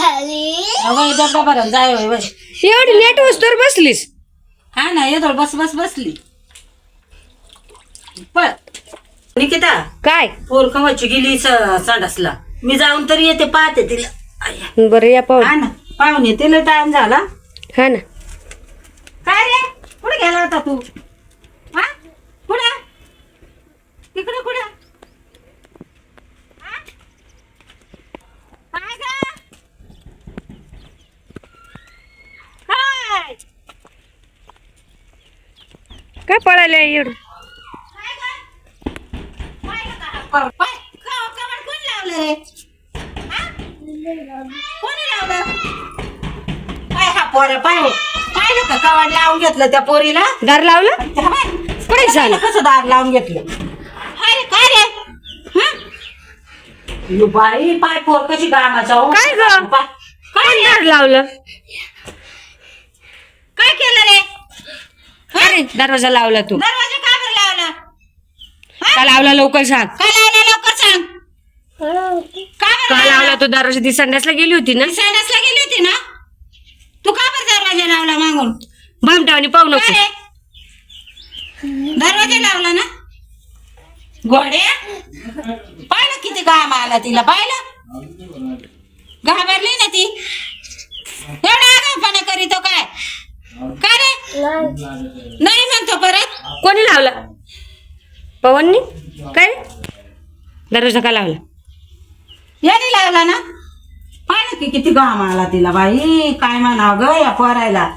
डबडा भरून जाय एवढी लेट होस्तोवर बसलीस. हा ना येतो बस बस बसली पण निकिता काय पोर कवाची गेली संडासला मी जाऊन तरी येते पाहते तिला बरं या पाहून. हा ना पाहून येते लय टाइम झाला. हा ना काय रे कुठे गेला होता तू हा कुठं तिकडं कुठं हा? काय गं? काय काय पळायला एवढं. काय गं? पाहिलं का हा पाय? कमर कोणी लावलं रे हा? कोणी लावलं काय हा पोर पाहिलं का कवाड लावून घेतलं त्या पोरीला दार लावलं. काय झालं? कसं दार लावून घेतलं अरे काय रे हं? यो बाई पाय पोर कशी गामाचा हो काय गं? काय दार लावलं. काय केलं रे अरे दरवाजा लावला तू. दरवाजा का बरं लावला का लावला लवकर सांग. काय लावला लवकर सांग का का बरं लावला तू दरवाजा ती संडासला गेली होती ना. संडासला गेली होती ना तू का बरं दरवाजा लावला मागून भामटावणी पाहू नको. काय रे? दरवाजा लावला ना गोड्या पाहिलं किती घाम आला तिला पाहिलं घाबरली ना ती एवढा आगाऊपणा करीतो काय काय रे नाही म्हणतो परत कोणी लावला पवननी. काय दरवाजा का लावला. याने लावला ना पाहिलं की किती घाम आला तिला बाई काय म्हणावं ग या पोरायला